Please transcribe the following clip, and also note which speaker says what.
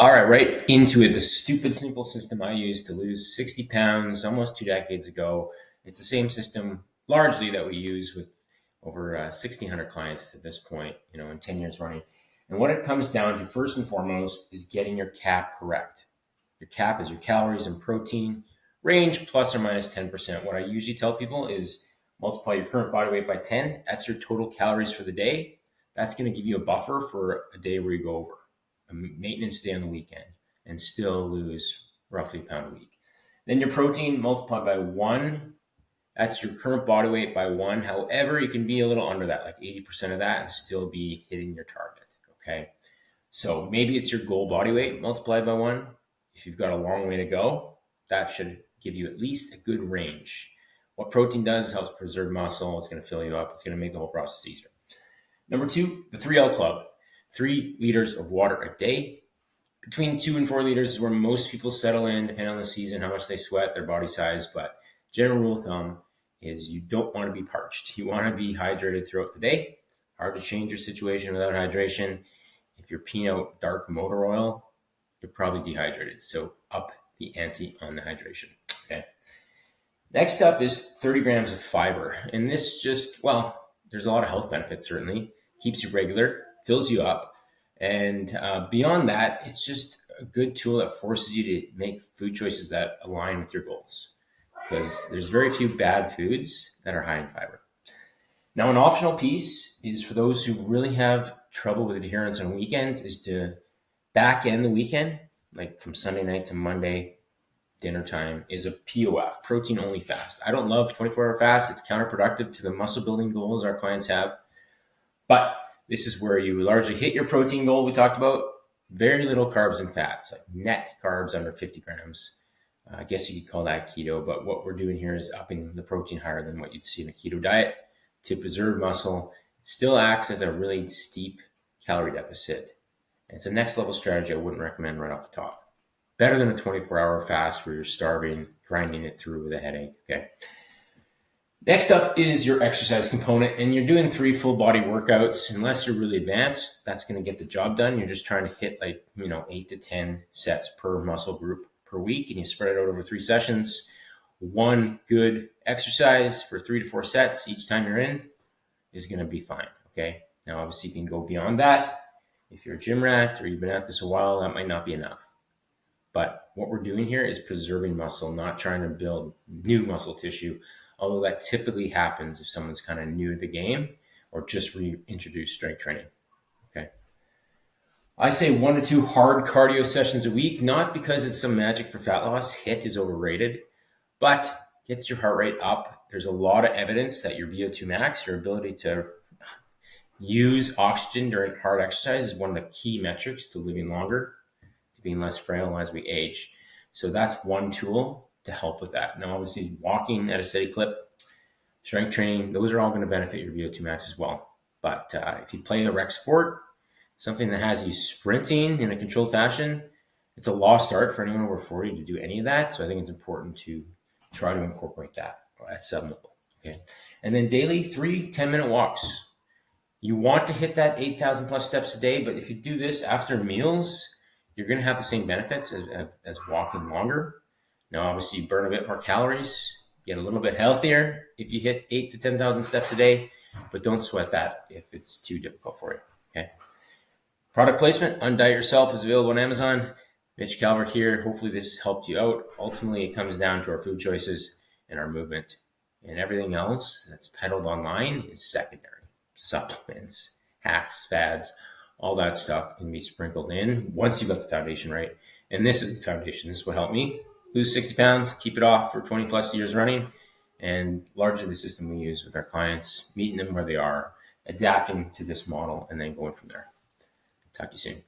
Speaker 1: All right into it. The stupid, simple system I used to lose 60 pounds almost 2 decades ago. It's the same system largely that we use with over 1,600 clients at this point, in 10 years running. And what it comes down to, first and foremost, is getting your cap correct. Your cap is your calories and protein range plus or minus 10%. What I usually tell people is multiply your current body weight by 10. That's your total calories for the day. That's going to give you a buffer for a day where you go over a maintenance day on the weekend and still lose roughly a pound a week. Then your protein multiplied by one. That's your current body weight by one. However, you can be a little under that, like 80% of that, and still be hitting your target. Okay. So maybe it's your goal body weight multiplied by one. If you've got a long way to go, that should give you at least a good range. What protein does is helps preserve muscle. It's going to fill you up. It's going to make the whole process easier. Number two, the 3L Club. 3 liters of water a day. Between 2 and 4 liters is where most people settle in, depending on the season, how much they sweat, their body size. But general rule of thumb is you don't want to be parched. You want to be hydrated throughout the day. Hard to change your situation without hydration. If you're peeing out dark motor oil, you're probably dehydrated. So up the ante on the hydration. Okay. Next up is 30 grams of fiber. And this there's a lot of health benefits, certainly. Keeps you regular, fills you up. And beyond that, it's just a good tool that forces you to make food choices that align with your goals. Because there's very few bad foods that are high in fiber. Now, an optional piece is for those who really have trouble with adherence on weekends is to back end the weekend, like from Sunday night to Monday dinner time, is a POF, protein only fast. I don't love 24-hour fast. It's counterproductive to the muscle building goals our clients have. But this is where you largely hit your protein goal we talked about. Very little carbs and fats, like net carbs under 50 grams. I guess you could call that keto, but what we're doing here is upping the protein higher than what you'd see in a keto diet to preserve muscle. It still acts as a really steep calorie deficit. And it's a next level strategy I wouldn't recommend right off the top. Better than a 24-hour fast where you're starving, grinding it through with a headache, okay? Next up is your exercise component, and you're doing 3 full body workouts. Unless you're really advanced, that's going to get the job done. You're just trying to hit 8 to 10 sets per muscle group per week, and you spread it out over 3 sessions. One good exercise for 3 to 4 sets each time you're in is going to be fine, okay? Now, obviously, you can go beyond that. If you're a gym rat or you've been at this a while, that might not be enough. But what we're doing here is preserving muscle, not trying to build new muscle tissue, although that typically happens if someone's kind of new to the game or just reintroduced strength training. Okay. I say 1 to 2 hard cardio sessions a week, not because it's some magic for fat loss. HIIT is overrated, but gets your heart rate up. There's a lot of evidence that your VO2 max, your ability to use oxygen during hard exercise, is one of the key metrics to living longer, to being less frail as we age. So that's one tool to help with that. Now, obviously, walking at a steady clip, strength training, those are all going to benefit your VO2 max as well. But if you play a rec sport, something that has you sprinting in a controlled fashion, it's a lost art for anyone over 40 to do any of that. So I think it's important to try to incorporate that at some level. Okay. And then daily 3 10-minute walks. You want to hit that 8,000 plus steps a day, but if you do this after meals, you're going to have the same benefits as walking longer. Now, obviously, you burn a bit more calories, get a little bit healthier if you hit 8 to 10,000 steps a day, but don't sweat that if it's too difficult for you, okay? Product placement, Undiet Yourself is available on Amazon. Mitch Calvert here. Hopefully this helped you out. Ultimately, it comes down to our food choices and our movement. And everything else that's peddled online is secondary. Supplements, hacks, fads, all that stuff can be sprinkled in once you've got the foundation right. And this is the foundation. This is what helped me lose 60 pounds, keep it off for 20 plus years running, and largely the system we use with our clients, meeting them where they are, adapting to this model, and then going from there. Talk to you soon.